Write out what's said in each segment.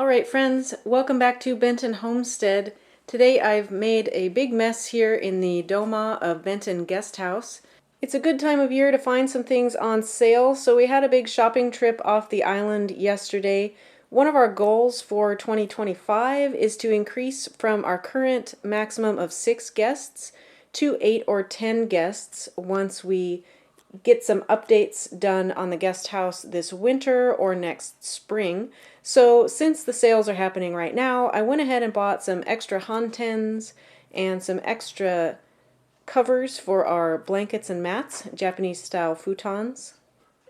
Alright friends, welcome back to Benton Homestead. Today I've made a big mess here in the Doma of Benton Guesthouse. It's a good time of year to find some things on sale, so we had a big shopping trip off the island yesterday. One of our goals for 2025 is to increase from our current maximum of 6 guests to 8 or 10 guests once we get some updates done on the guest house this winter or next spring. So since the sales are happening right now, I went ahead and bought some extra hantens and some extra covers for our blankets and mats, Japanese style futons.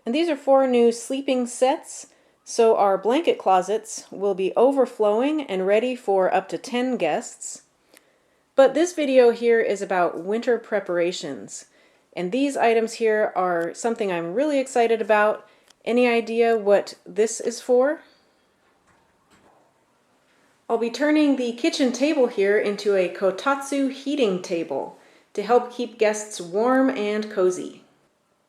And these are 4 new sleeping sets, so our blanket closets will be overflowing and ready for up to 10 guests. But this video here is about winter preparations. And these items here are something I'm really excited about. Any idea what this is for? I'll be turning the kitchen table here into a Kotatsu heating table to help keep guests warm and cozy.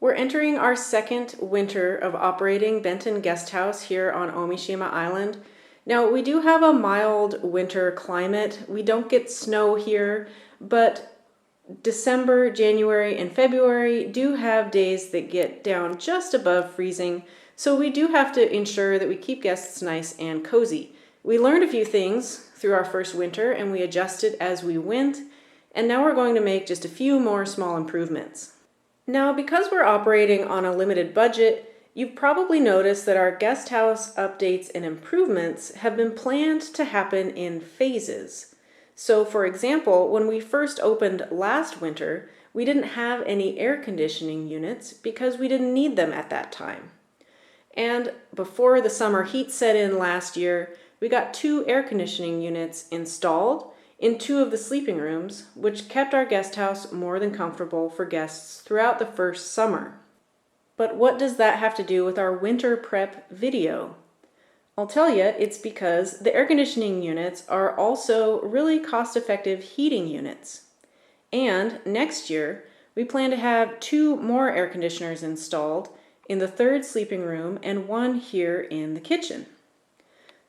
We're entering our second winter of operating Benton Guesthouse here on Ōmishima Island. Now, we do have a mild winter climate. We don't get snow here, but December, January, and February do have days that get down just above freezing, so we do have to ensure that we keep guests nice and cozy. We learned a few things through our first winter and we adjusted as we went, and now we're going to make just a few more small improvements. Now, because we're operating on a limited budget, you've probably noticed that our guest house updates and improvements have been planned to happen in phases. So, for example, when we first opened last winter, we didn't have any air conditioning units because we didn't need them at that time. And before the summer heat set in last year, we got 2 air conditioning units installed in 2 of the sleeping rooms, which kept our guest house more than comfortable for guests throughout the first summer. But what does that have to do with our winter prep video? I'll tell you, it's because the air conditioning units are also really cost-effective heating units. And next year, we plan to have 2 more air conditioners installed in the 3rd sleeping room and 1 here in the kitchen.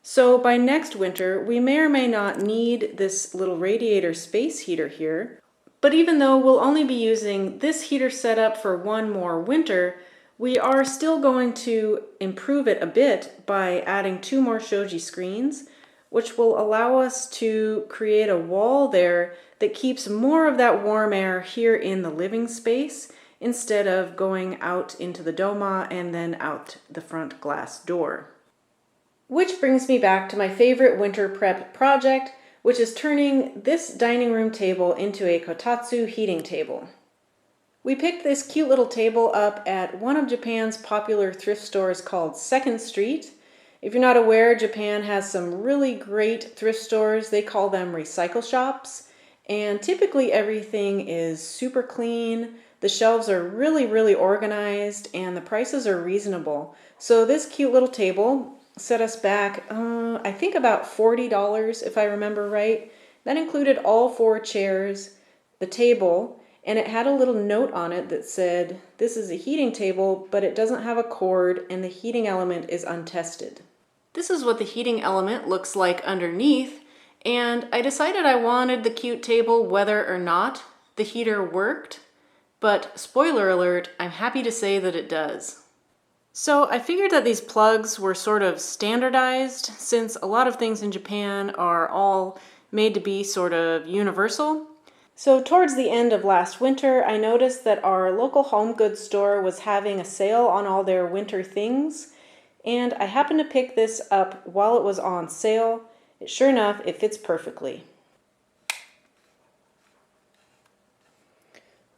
So by next winter, we may or may not need this little radiator space heater here, but even though we'll only be using this heater setup for 1 more winter, we are still going to improve it a bit by adding 2 more Shoji screens, which will allow us to create a wall there that keeps more of that warm air here in the living space instead of going out into the Doma and then out the front glass door. Which brings me back to my favorite winter prep project, which is turning this dining room table into a Kotatsu heating table. We picked this cute little table up at one of Japan's popular thrift stores called 2nd Street. If you're not aware, Japan has some really great thrift stores. They call them recycle shops. And typically everything is super clean. The shelves are really organized and the prices are reasonable. So this cute little table set us back, I think about $40 if I remember right. That included all 4 chairs, the table, and it had a little note on it that said, "This is a heating table, but it doesn't have a cord and the heating element is untested." This is what the heating element looks like underneath, and I decided I wanted the cute table whether or not the heater worked, but spoiler alert, I'm happy to say that it does. So I figured that these plugs were sort of standardized since a lot of things in Japan are all made to be sort of universal. So towards the end of last winter, I noticed that our local home goods store was having a sale on all their winter things, and I happened to pick this up while it was on sale. Sure enough, it fits perfectly.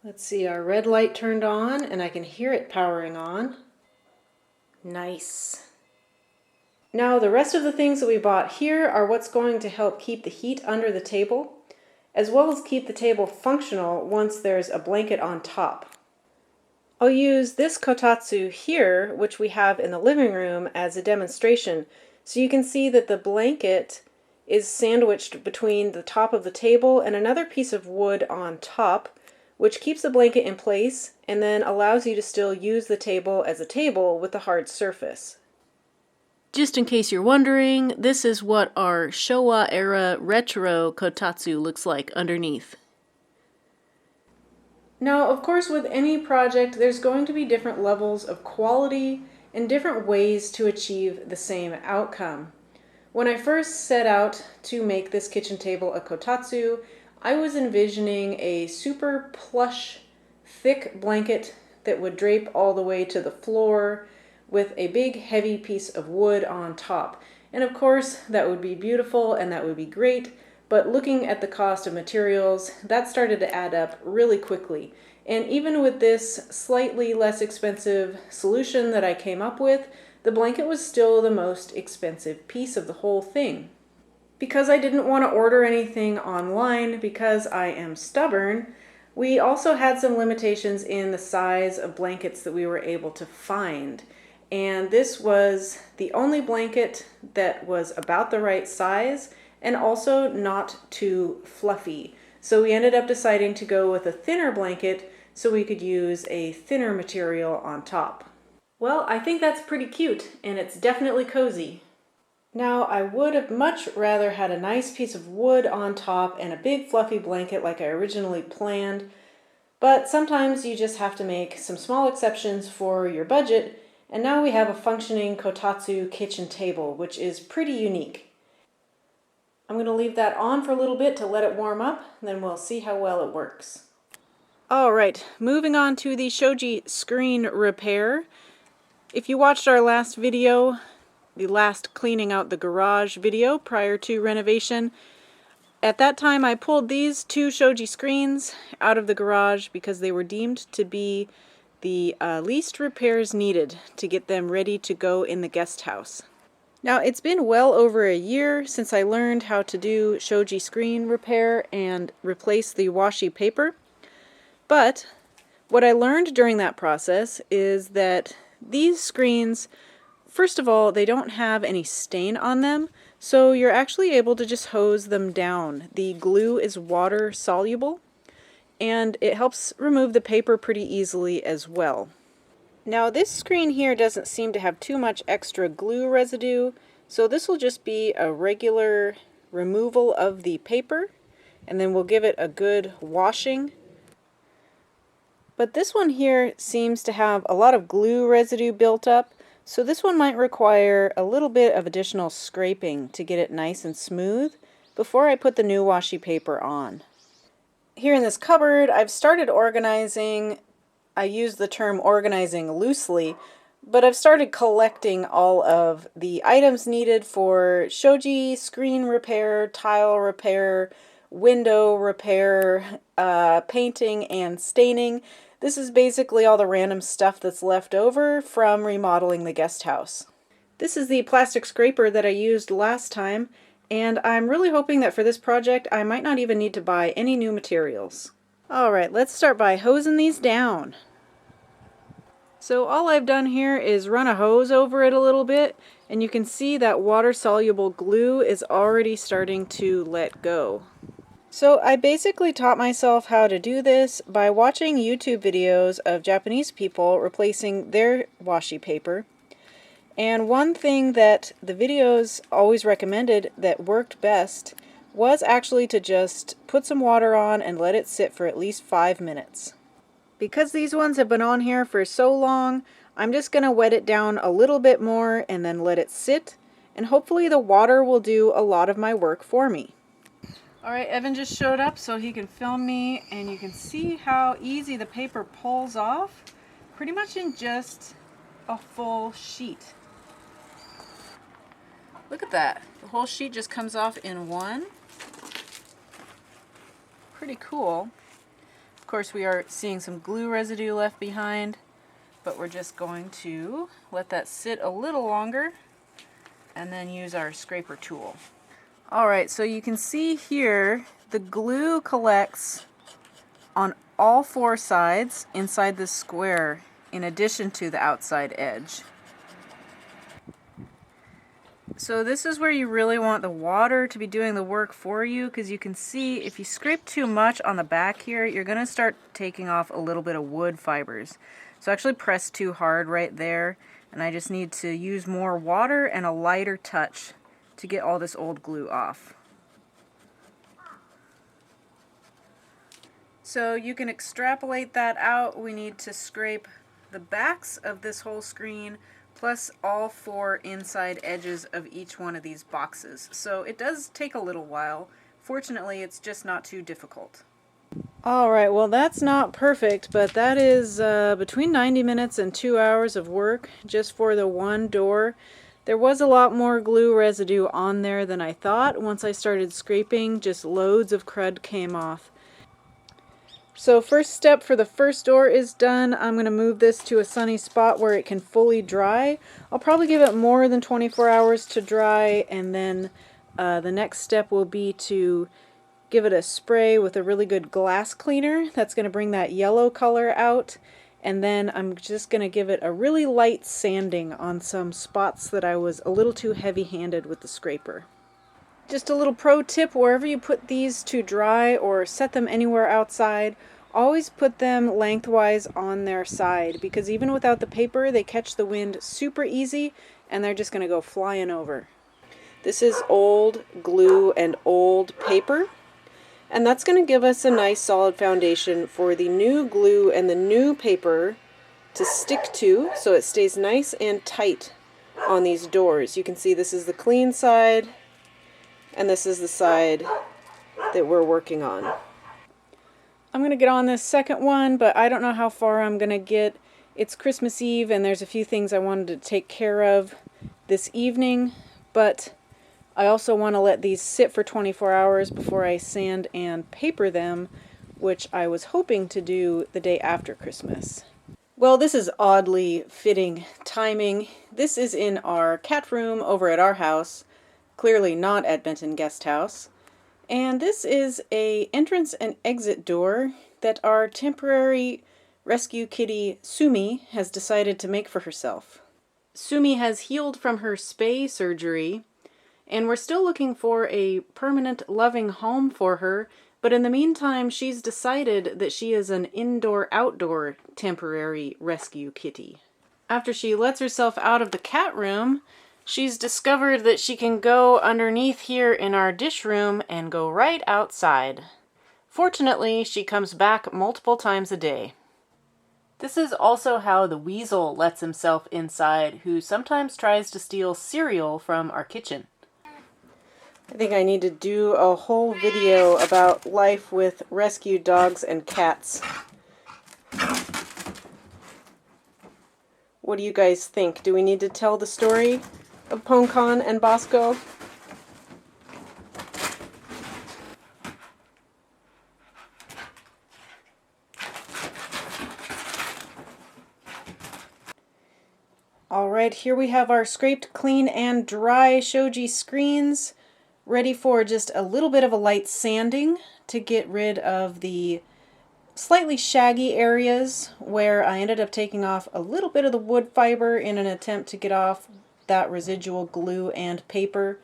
Let's see, our red light turned on, and I can hear it powering on. Nice. Now the rest of the things that we bought here are what's going to help keep the heat under the table, as well as keep the table functional once there's a blanket on top. I'll use this Kotatsu here, which we have in the living room, as a demonstration, so you can see that the blanket is sandwiched between the top of the table and another piece of wood on top, which keeps the blanket in place and then allows you to still use the table as a table with a hard surface. Just in case you're wondering, this is what our Showa era retro kotatsu looks like underneath. Now, of course, with any project, there's going to be different levels of quality and different ways to achieve the same outcome. When I first set out to make this kitchen table a kotatsu, I was envisioning a super plush, thick blanket that would drape all the way to the floor with a big heavy piece of wood on top. And of course, that would be beautiful and that would be great, but looking at the cost of materials, that started to add up really quickly. And even with this slightly less expensive solution that I came up with, the blanket was still the most expensive piece of the whole thing. Because I didn't want to order anything online because I am stubborn, we also had some limitations in the size of blankets that we were able to find. And this was the only blanket that was about the right size and also not too fluffy. So we ended up deciding to go with a thinner blanket so we could use a thinner material on top. Well, I think that's pretty cute, and it's definitely cozy. Now, I would have much rather had a nice piece of wood on top and a big fluffy blanket like I originally planned, but sometimes you just have to make some small exceptions for your budget, and now we have a functioning kotatsu kitchen table, which is pretty unique. I'm going to leave that on for a little bit to let it warm up, and then we'll see how well it works. Alright, moving on to the Shoji screen repair. If you watched our last video, the last cleaning out the garage video prior to renovation, at that time I pulled these two Shoji screens out of the garage because they were deemed to be the least repairs needed to get them ready to go in the guest house. Now, it's been well over a year since I learned how to do Shoji screen repair and replace the washi paper, but what I learned during that process is that these screens, first of all, they don't have any stain on them, so you're actually able to just hose them down. The glue is water soluble, and it helps remove the paper pretty easily as well. Now, this screen here doesn't seem to have too much extra glue residue, so this will just be a regular removal of the paper, and then we'll give it a good washing. But this one here seems to have a lot of glue residue built up, so this one might require a little bit of additional scraping to get it nice and smooth before I put the new washi paper on. Here in this cupboard, I've started organizing. I use the term organizing loosely, but I've started collecting all of the items needed for shoji screen repair, tile repair, window repair, painting and staining. This is basically all the random stuff that's left over from remodeling the guest house. This is the plastic scraper that I used last time, and I'm really hoping that for this project I might not even need to buy any new materials. Alright, let's start by hosing these down. So all I've done here is run a hose over it a little bit, and you can see that water-soluble glue is already starting to let go. So I basically taught myself how to do this by watching YouTube videos of Japanese people replacing their washi paper. And one thing that the videos always recommended that worked best was actually to just put some water on and let it sit for at least 5 minutes. Because these ones have been on here for so long, I'm just going to wet it down a little bit more and then let it sit, and hopefully the water will do a lot of my work for me. Alright, Evan just showed up so he can film me, and you can see how easy the paper pulls off, pretty much in just a full sheet. Look at that. The whole sheet just comes off in one. Pretty cool. Of course, we are seeing some glue residue left behind, but we're just going to let that sit a little longer and then use our scraper tool. Alright, so you can see here the glue collects on all 4 sides inside this square in addition to the outside edge. So this is where you really want the water to be doing the work for you, because you can see if you scrape too much on the back here, you're going to start taking off a little bit of wood fibers. So actually press too hard right there, And I just need to use more water and a lighter touch to get all this old glue off. So you can extrapolate that out. We need to scrape the backs of this whole screen plus all 4 inside edges of each one of these boxes. So it does take a little while. Fortunately, it's just not too difficult. Alright, well that's not perfect, but that is between 90 minutes and 2 hours of work just for the one door. There was a lot more glue residue on there than I thought. Once I started scraping, just loads of crud came off. So first step for the first door is done. I'm going to move this to a sunny spot where it can fully dry. I'll probably give it more than 24 hours to dry, and then the next step will be to give it a spray with a really good glass cleaner. That's going to bring that yellow color out. And then I'm just going to give it a really light sanding on some spots that I was a little too heavy-handed with the scraper. Just a little pro tip, wherever you put these to dry or set them anywhere outside, always put them lengthwise on their side, because even without the paper, they catch the wind super easy and they're just going to go flying over. This is old glue and old paper, and that's going to give us a nice solid foundation for the new glue and the new paper to stick to, so it stays nice and tight on these doors. You can see this is the clean side, and this is the side that we're working on. I'm going to get on this second one, but I don't know how far I'm going to get. It's Christmas Eve, and there's a few things I wanted to take care of this evening, but I also want to let these sit for 24 hours before I sand and paper them, which I was hoping to do the day after Christmas. Well, this is oddly fitting timing. This is in our cat room over at our house. Clearly not at Benton Guesthouse. And this is a entrance and exit door that our temporary rescue kitty Sumi has decided to make for herself. Sumi has healed from her spay surgery, and we're still looking for a permanent loving home for her, but in the meantime she's decided that she is an indoor-outdoor temporary rescue kitty. After she lets herself out of the cat room, she's discovered that she can go underneath here in our dish room and go right outside. Fortunately, she comes back multiple times a day. This is also how the weasel lets himself inside, who sometimes tries to steal cereal from our kitchen. I think I need to do a whole video about life with rescued dogs and cats. What do you guys think? Do we need to tell the story of Ponkan and Bosco? Alright, here we have our scraped, clean, and dry Shoji screens, ready for just a little bit of a light sanding to get rid of the slightly shaggy areas where I ended up taking off a little bit of the wood fiber in an attempt to get off that residual glue and paper.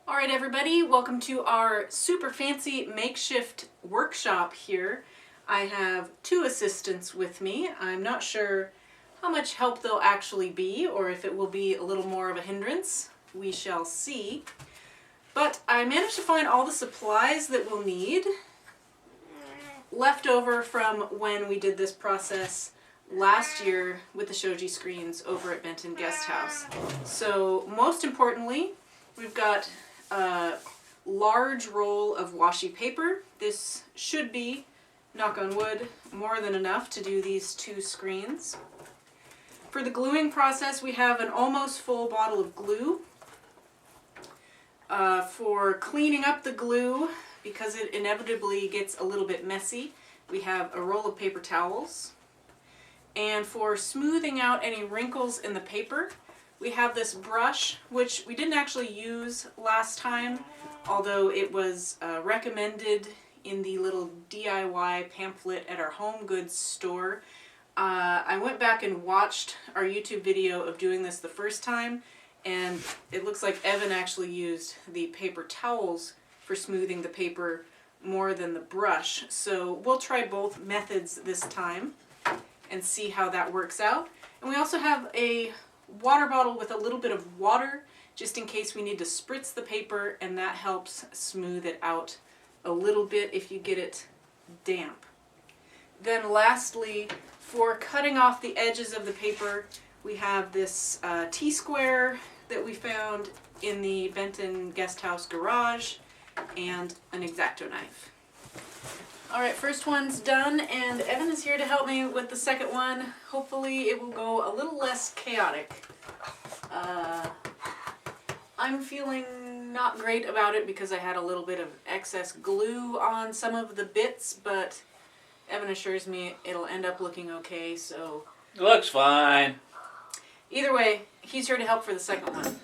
Alright everybody, welcome to our super fancy makeshift workshop here. I have 2 assistants with me. I'm not sure how much help they'll actually be, or if it will be a little more of a hindrance. We shall see. But I managed to find all the supplies that we'll need left over from when we did this process last year with the Shoji screens over at Benton Guesthouse. So most importantly, we've got a large roll of washi paper. This should be, knock on wood, more than enough to do these 2 screens. For the gluing process, we have an almost full bottle of glue. For cleaning up the glue, because it inevitably gets a little bit messy, we have a roll of paper towels. And for smoothing out any wrinkles in the paper, we have this brush, which we didn't actually use last time, although it was recommended in the little DIY pamphlet at our home goods store. I went back and watched our YouTube video of doing this the first time, and it looks like Evan actually used the paper towels for smoothing the paper more than the brush. So we'll try both methods this time and see how that works out. And we also have a water bottle with a little bit of water, just in case we need to spritz the paper, and that helps smooth it out a little bit if you get it damp. Then lastly, for cutting off the edges of the paper, we have this T-square that we found in the Benton Guesthouse garage, and an X-Acto knife. Alright, first one's done, and Evan is here to help me with the second one. Hopefully it will go a little less chaotic. I'm feeling not great about it because I had a little bit of excess glue on some of the bits, but Evan assures me it'll end up looking okay, so... It looks fine. Either way, he's here to help for the second one.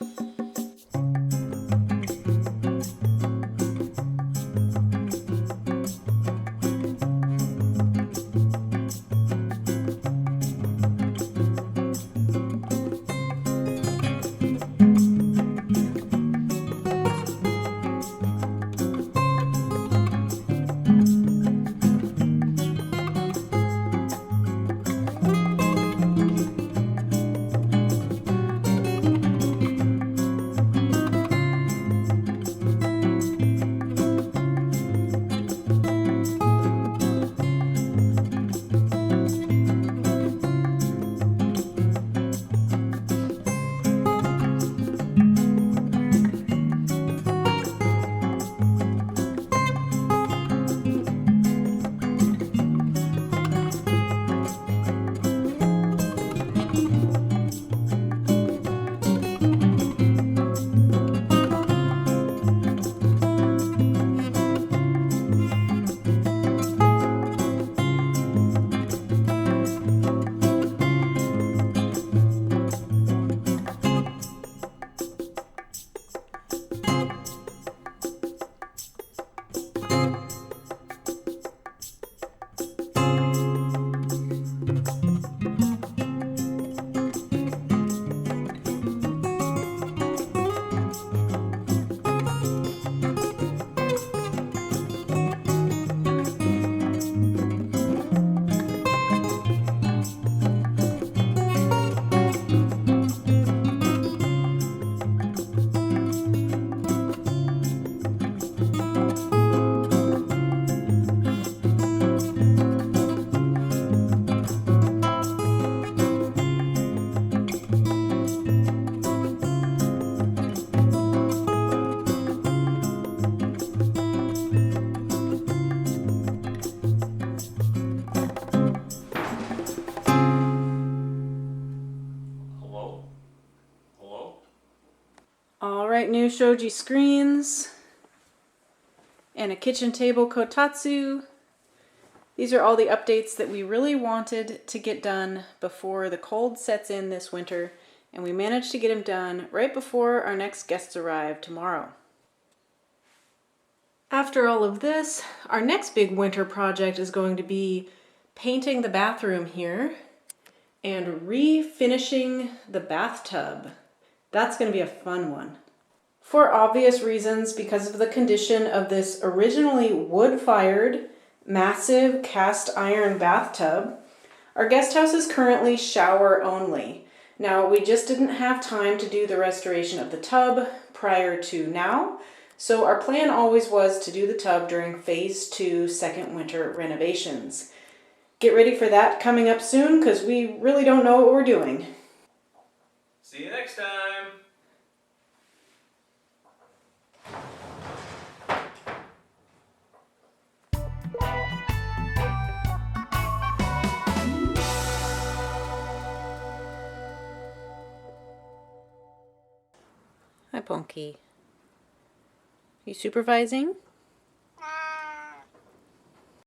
Alright, new Shoji screens, and a kitchen table Kotatsu. These are all the updates that we really wanted to get done before the cold sets in this winter, and we managed to get them done right before our next guests arrive tomorrow. After all of this, our next big winter project is going to be painting the bathroom here and refinishing the bathtub. That's going to be a fun one. For obvious reasons, because of the condition of this originally wood-fired, massive cast iron bathtub, our guest house is currently shower only. Now, we just didn't have time to do the restoration of the tub prior to now, so our plan always was to do the tub during Phase 2 second winter renovations. Get ready for that coming up soon, because we really don't know what we're doing. See you next time. Hi, Ponky. You supervising?